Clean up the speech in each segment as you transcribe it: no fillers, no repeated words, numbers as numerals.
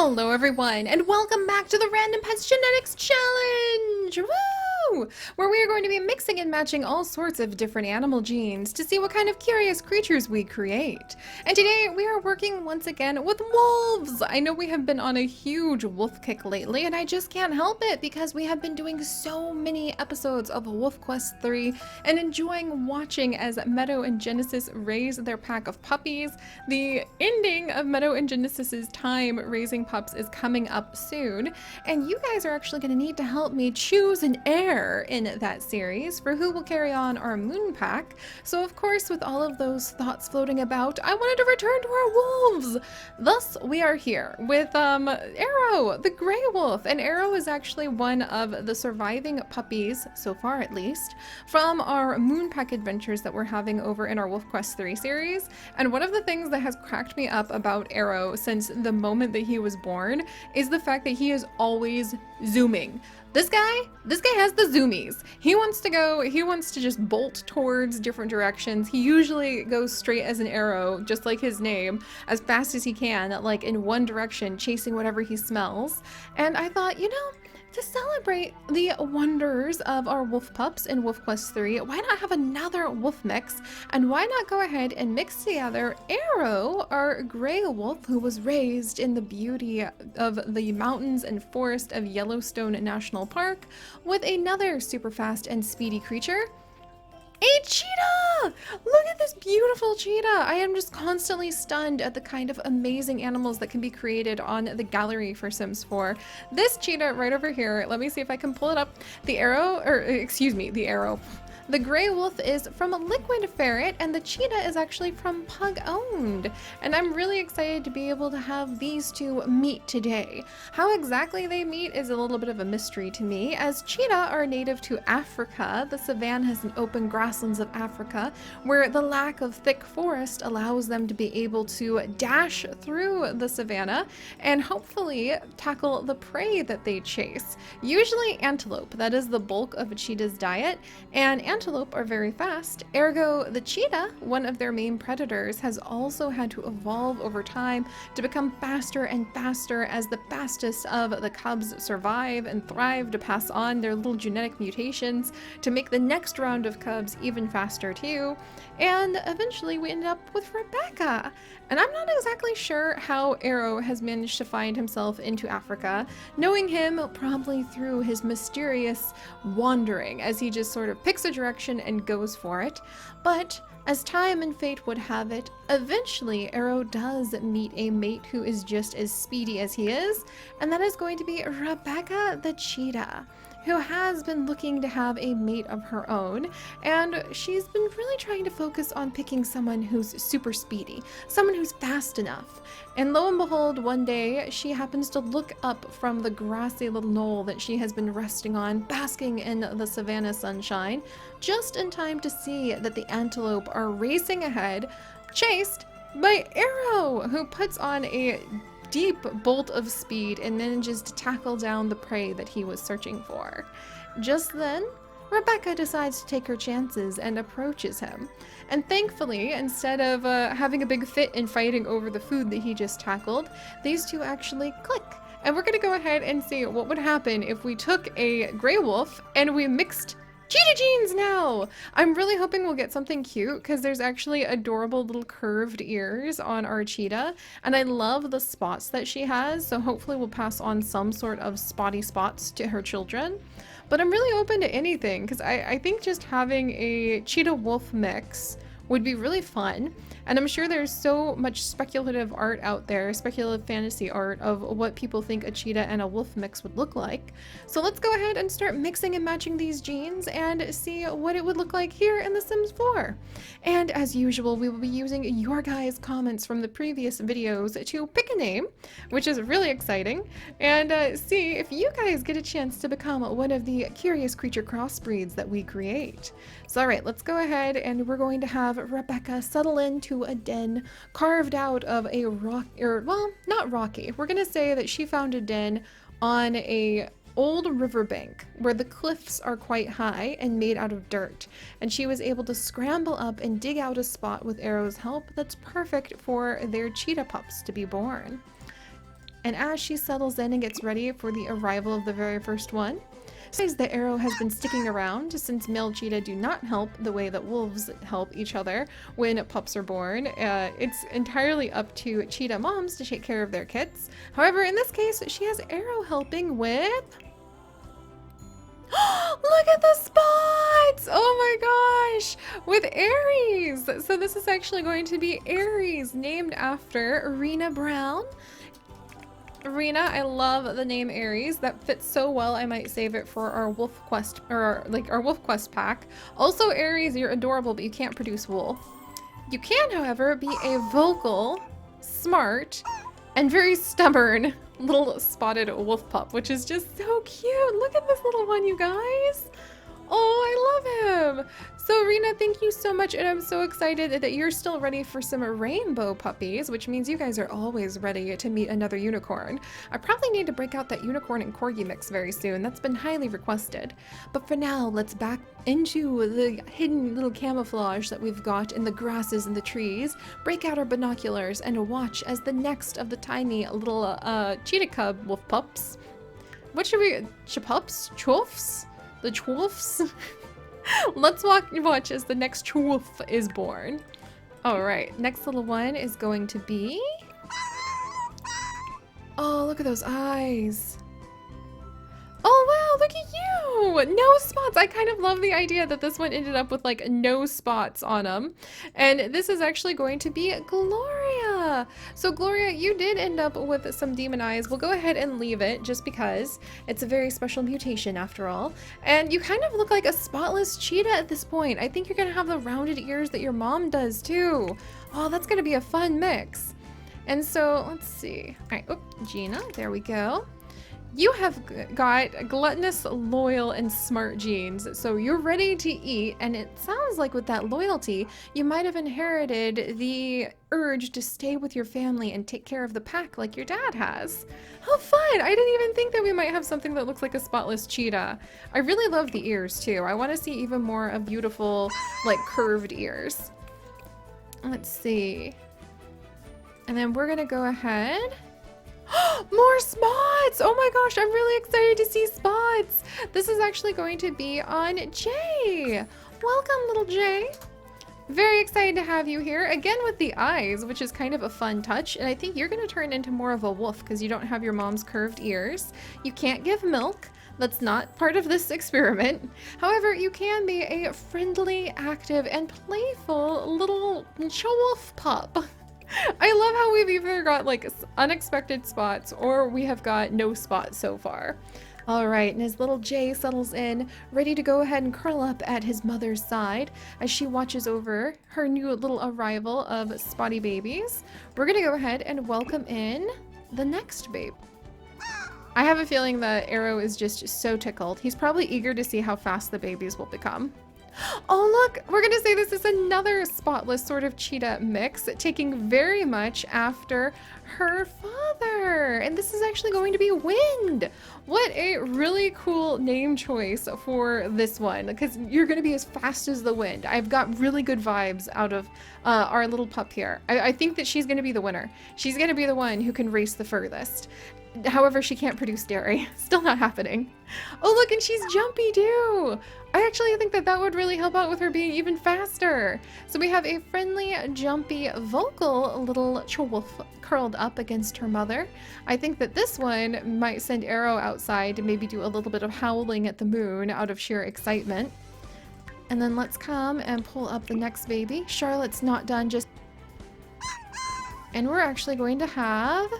Hello everyone, and welcome back to the Random Pets Genetics Challenge! Woo! Where we are going to be mixing and matching all sorts of different animal genes to see what kind of curious creatures we create. And today we are working once again with wolves! I know we have been on a huge wolf kick lately, and I just can't help it because we have been doing so many episodes of Wolf Quest 3 and enjoying watching as Meadow and Genesis raise their pack of puppies. The ending of Meadow and Genesis's time raising pups is coming up soon, and you guys are actually going to need to help me choose an heir in that series for who will carry on our moon pack. So of course, with all of those thoughts floating about, I wanted to return to our wolves. Thus we are here with Arrow, the gray wolf, and Arrow is actually one of the surviving puppies, so far at least, from our moon pack adventures that we're having over in our Wolf Quest 3 series. And one of the things that has cracked me up about Arrow since the moment that he was born is the fact that he is always zooming. This guy has the zoomies. He wants to just bolt towards different directions. He usually goes straight as an arrow, just like his name, as fast as he can, like in one direction, chasing whatever he smells. And I thought, you know, to celebrate the wonders of our wolf pups in Wolf Quest 3, why not have another wolf mix? And why not go ahead and mix together Arrow, our gray wolf who was raised in the beauty of the mountains and forest of Yellowstone National Park, with another super fast and speedy creature, a cheetah! Look at this beautiful cheetah! I am just constantly stunned at the kind of amazing animals that can be created on the gallery for Sims 4. This cheetah right over here, let me see if I can pull it up. The arrow. The gray wolf is from Liquid Ferret, and the cheetah is actually from Pug Owned. And I'm really excited to be able to have these two meet today. How exactly they meet is a little bit of a mystery to me, as cheetah are native to Africa, the savannas and open grasslands of Africa, where the lack of thick forest allows them to be able to dash through the savanna and hopefully tackle the prey that they chase. Usually antelope, that is the bulk of a cheetah's diet, and antelope are very fast, ergo the cheetah, one of their main predators, has also had to evolve over time to become faster and faster as the fastest of the cubs survive and thrive to pass on their little genetic mutations to make the next round of cubs even faster too. And eventually we ended up with Rebecca. And I'm not exactly sure how Arrow has managed to find himself into Africa, knowing him probably through his mysterious wandering as he just sort of picks a direction and goes for it. But as time and fate would have it, eventually Arrow does meet a mate who is just as speedy as he is, and that is going to be Rebecca the cheetah, who has been looking to have a mate of her own, and she's been really trying to focus on picking someone who's super speedy, someone who's fast enough. And lo and behold, one day she happens to look up from the grassy little knoll that she has been resting on, basking in the savanna sunshine, just in time to see that the antelope are racing ahead, chased by Arrow, who puts on a deep bolt of speed and manages to tackle down the prey that he was searching for. Just then, Rebecca decides to take her chances and approaches him. And thankfully, instead of having a big fit and fighting over the food that he just tackled, these two actually click. And we're gonna go ahead and see what would happen if we took a gray wolf and we mixed cheetah genes now! I'm really hoping we'll get something cute because there's actually adorable little curved ears on our cheetah, and I love the spots that she has, so hopefully we'll pass on some sort of spotty spots to her children. But I'm really open to anything because I think just having a cheetah wolf mix would be really fun. And I'm sure there's so much speculative art out there, speculative fantasy art of what people think a cheetah and a wolf mix would look like. So let's go ahead and start mixing and matching these genes and see what it would look like here in The Sims 4. And as usual, we will be using your guys' comments from the previous videos to pick a name, which is really exciting, and see if you guys get a chance to become one of the curious creature crossbreeds that we create. So alright, let's go ahead and we're going to have Rebecca settle into a den carved out of a rock, or well, not rocky. We're gonna say that she found a den on a old riverbank where the cliffs are quite high and made out of dirt, and she was able to scramble up and dig out a spot with Arrow's help that's perfect for their cheetah pups to be born. And as she settles in and gets ready for the arrival of the very first one, says the arrow has been sticking around since male cheetah do not help the way that wolves help each other when pups are born. It's entirely up to cheetah moms to take care of their kits. However, in this case, she has Arrow helping with... Look at the spots! Oh my gosh! With Aries! So this is actually going to be Aries, named after Rena Brown. Rena, I love the name Aries. That fits so well, I might save it for our Wolf Quest, or our Wolf Quest pack. Also, Aries, you're adorable, but you can't produce wool. You can, however, be a vocal, smart, and very stubborn little spotted wolf pup, which is just so cute. Look at this little one, you guys. Oh, I love him. So Rena, thank you so much, and I'm so excited that you're still ready for some rainbow puppies, which means you guys are always ready to meet another unicorn. I probably need to break out that unicorn and corgi mix very soon. That's been highly requested. But for now, let's back into the hidden little camouflage that we've got in the grasses and the trees, break out our binoculars, and watch as the next of the tiny little cheetah cub wolf pups. What should we... Chapups? Chwolfs? The Chwolfs? Let's watch as the next Chwolf is born. Alright, next little one is going to be... Oh, look at those eyes. Oh wow, look at you! No spots! I kind of love the idea that this one ended up with like no spots on them. And this is actually going to be Gloria! So Gloria, you did end up with some demon eyes. We'll go ahead and leave it just because it's a very special mutation after all. And you kind of look like a spotless cheetah at this point. I think you're gonna have the rounded ears that your mom does too. Oh, that's gonna be a fun mix. And so, let's see. Alright, oh, Gina, there we go. You have got gluttonous, loyal, and smart genes, so you're ready to eat, and it sounds like with that loyalty, you might have inherited the urge to stay with your family and take care of the pack like your dad has. How fun! I didn't even think that we might have something that looks like a spotless cheetah. I really love the ears, too. I want to see even more of beautiful, like, curved ears. Let's see. And then we're gonna go ahead... More spots! Oh my gosh, I'm really excited to see spots! This is actually going to be on Jay! Welcome, little Jay! Very excited to have you here, again with the eyes, which is kind of a fun touch, and I think you're going to turn into more of a wolf because you don't have your mom's curved ears. You can't give milk. That's not part of this experiment. However, you can be a friendly, active, and playful little wolf pup. I love how we've either got like unexpected spots or we have got no spots so far. All right, and as little Jay settles in, ready to go ahead and curl up at his mother's side as she watches over her new little arrival of spotty babies, we're gonna go ahead and welcome in the next babe. I have a feeling that Arrow is just so tickled. He's probably eager to see how fast the babies will become. Oh look, we're gonna say this is another spotless sort of cheetah mix, taking very much after her father. And this is actually going to be Wind. What a really cool name choice for this one, because you're gonna be as fast as the wind. I've got really good vibes out of our little pup here. I think that she's gonna be the winner. She's gonna be the one who can race the furthest. However, she can't produce dairy. Still not happening. Oh, look, and she's jumpy too. I actually think that that would really help out with her being even faster. So we have a friendly, jumpy, vocal little wolf curled up against her mother. I think that this one might send Arrow outside to maybe do a little bit of howling at the moon out of sheer excitement. And then let's come and pull up the next baby. Charlotte's not done just... And we're actually going to have...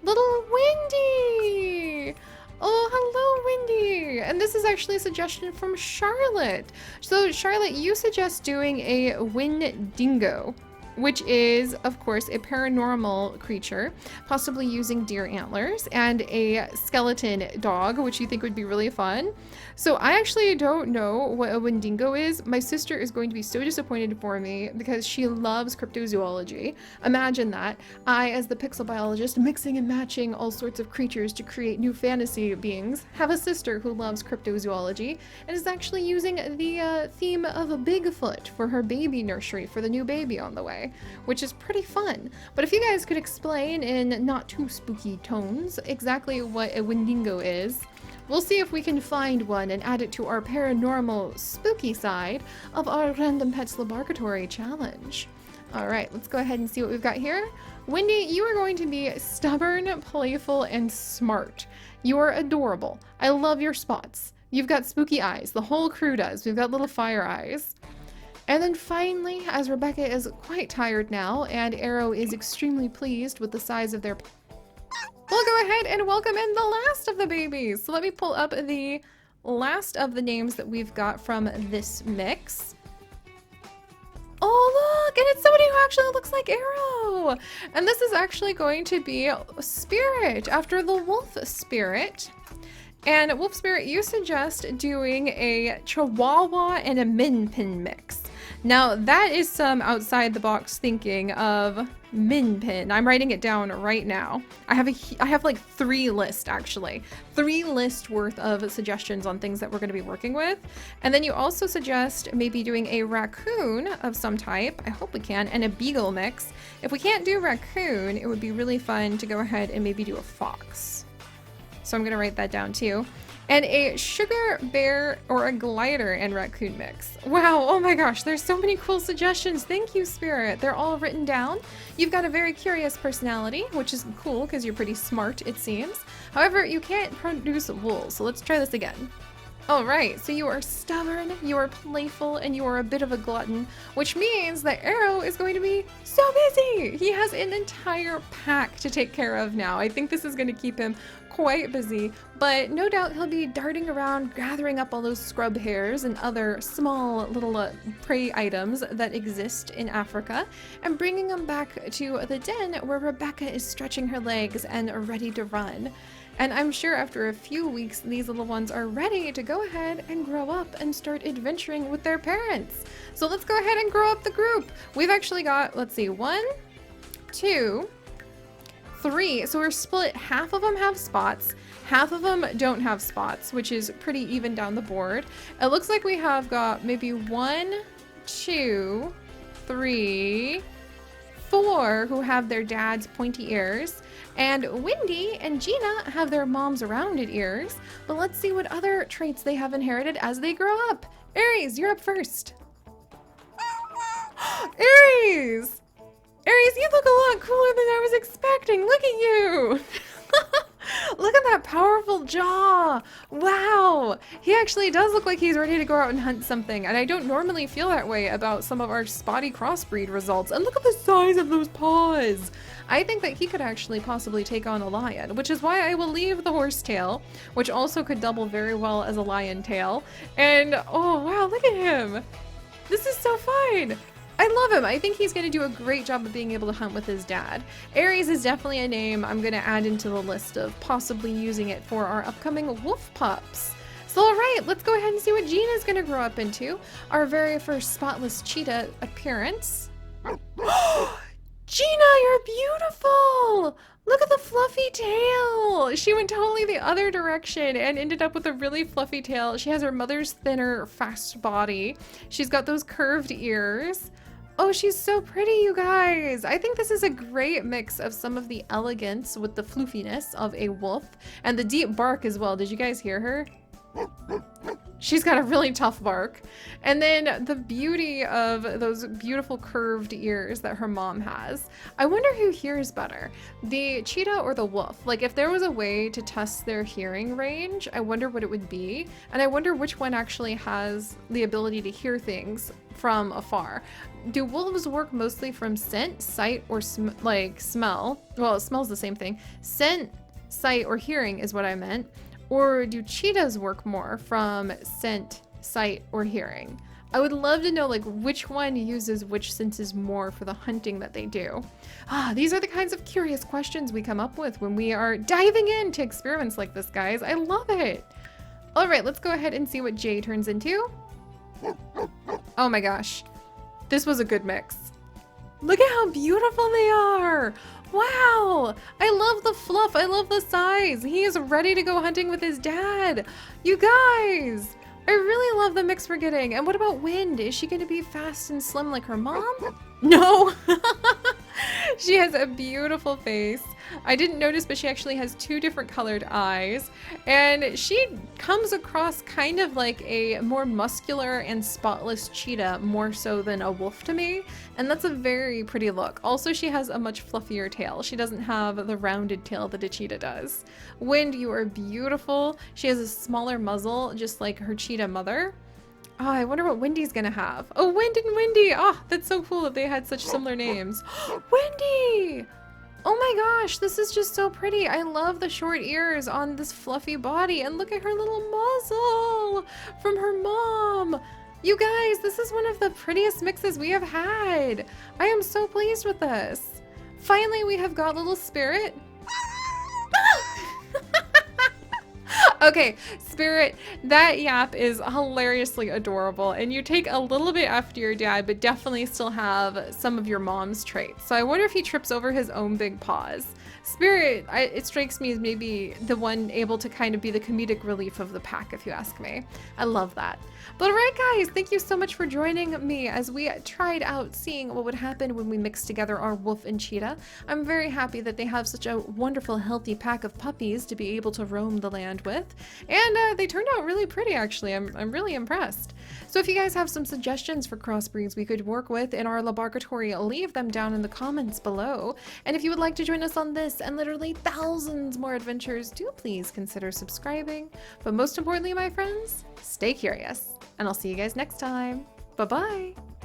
Little Wendy! Oh, hello, Wendy! And this is actually a suggestion from Charlotte. So, Charlotte, you suggest doing a Wendigo, which is, of course, a paranormal creature, possibly using deer antlers, and a skeleton dog, which you think would be really fun. So I actually don't know what a Wendigo is. My sister is going to be so disappointed for me because she loves cryptozoology. Imagine that. I, as the pixel biologist, mixing and matching all sorts of creatures to create new fantasy beings, have a sister who loves cryptozoology and is actually using the theme of a Bigfoot for her baby nursery for the new baby on the way. today, which is pretty fun. But if you guys could explain in not too spooky tones exactly what a Wendigo is, we'll see if we can find one and add it to our paranormal spooky side of our Random Pets LaBARKatory challenge. Alright, let's go ahead and see what we've got here. Wendy, you are going to be stubborn, playful, and smart. You are adorable. I love your spots. You've got spooky eyes. The whole crew does. We've got little fire eyes. And then finally, as Rebecca is quite tired now, and Arrow is extremely pleased with the size of their... We'll go ahead and welcome in the last of the babies. So let me pull up the last of the names that we've got from this mix. Oh, look, and it's somebody who actually looks like Arrow. And this is actually going to be Spirit, after the wolf spirit. And Wolf Spirit, you suggest doing a Chihuahua and a Min Pin mix. Now, that is some outside the box thinking of Min Pin. I'm writing it down right now. I have like 3 lists actually. 3 lists worth of suggestions on things that we're going to be working with. And then you also suggest maybe doing a raccoon of some type. I hope we can, and a beagle mix. If we can't do raccoon, it would be really fun to go ahead and maybe do a fox. So I'm going to write that down too. And a sugar bear or a glider and raccoon mix. Wow, oh my gosh, there's so many cool suggestions. Thank you, Spirit. They're all written down. You've got a very curious personality, which is cool because you're pretty smart, it seems. However, you can't produce wool, so let's try this again. All right, so you are stubborn, you are playful, and you are a bit of a glutton, which means that Arrow is going to be so busy. He has an entire pack to take care of now. I think this is going to keep him quite busy, but no doubt he'll be darting around gathering up all those scrub hairs and other small little prey items that exist in Africa and bringing them back to the den where Rebecca is stretching her legs and ready to run. And I'm sure after a few weeks, these little ones are ready to go ahead and grow up and start adventuring with their parents. So let's go ahead and grow up the group. We've actually got, let's see, 1, 2, 3. So we're split. Half of them have spots. Half of them don't have spots, which is pretty even down the board. It looks like we have got maybe 1, 2, 3, 4 who have their dad's pointy ears. And Wendy and Gina have their mom's rounded ears. But let's see what other traits they have inherited as they grow up. Aries, you're up first. Aries! Aries, you look a lot cooler than I was expecting. Look at you. Look at that powerful jaw. Wow. He actually does look like he's ready to go out and hunt something. And I don't normally feel that way about some of our spotty crossbreed results. And look at the size of those paws. I think that he could actually possibly take on a lion, which is why I will leave the horse tail, which also could double very well as a lion tail. And oh wow, look at him. This is so fun. I love him. I think he's going to do a great job of being able to hunt with his dad. Aries is definitely a name I'm going to add into the list of possibly using it for our upcoming wolf pups. So all right, let's go ahead and see what Gina's going to grow up into. Our very first spotless cheetah appearance. Gina, you're beautiful! Look at the fluffy tail! She went totally the other direction and ended up with a really fluffy tail. She has her mother's thinner, fast body. She's got those curved ears. Oh, she's so pretty, you guys. I think this is a great mix of some of the elegance with the floofiness of a wolf and the deep bark as well. Did you guys hear her? She's got a really tough bark. And then the beauty of those beautiful curved ears that her mom has. I wonder who hears better, the cheetah or the wolf? Like if there was a way to test their hearing range, I wonder what it would be. And I wonder which one actually has the ability to hear things from afar. Do wolves work mostly from scent, sight, or smell? Well, it smells the same thing. Scent, sight, or hearing is what I meant. Or do cheetahs work more from scent, sight, or hearing? I would love to know like which one uses which senses more for the hunting that they do. These are the kinds of curious questions we come up with when we are diving into experiments like this, guys. I love it. All right, let's go ahead and see what Jay turns into. Oh my gosh, this was a good mix. Look at how beautiful they are. Wow, I love the fluff. I love the size. He is ready to go hunting with his dad. You guys, I really love the mix we're getting. And what about Wind? Is she going to be fast and slim like her mom? No. She has a beautiful face. I didn't notice, but she actually has 2 different colored eyes. And she comes across kind of like a more muscular and spotless cheetah, more so than a wolf to me. And that's a very pretty look. Also, she has a much fluffier tail. She doesn't have the rounded tail that a cheetah does. Wind, you are beautiful. She has a smaller muzzle, just like her cheetah mother. Oh, I wonder what Wendy's gonna have. Oh, Wind and Wendy! Oh, that's so cool that they had such similar names. Wendy! Oh my gosh, this is just so pretty. I love the short ears on this fluffy body, and look at her little muzzle from her mom. You guys, this is one of the prettiest mixes we have had. I am so pleased with this. Finally, we have got little Spirit. Okay, Spirit, that yap is hilariously adorable, and you take a little bit after your dad, but definitely still have some of your mom's traits. So I wonder if he trips over his own big paws. Spirit, it strikes me as maybe the one able to kind of be the comedic relief of the pack, if you ask me. I love that. But alright guys, thank you so much for joining me as we tried out seeing what would happen when we mixed together our wolf and cheetah. I'm very happy that they have such a wonderful, healthy pack of puppies to be able to roam the land with. And they turned out really pretty, actually. I'm really impressed. So if you guys have some suggestions for crossbreeds we could work with in our LaBARKatory, leave them down in the comments below. And if you would like to join us on this and literally thousands more adventures, do please consider subscribing. But most importantly, my friends, stay curious. And I'll see you guys next time. Bye-bye.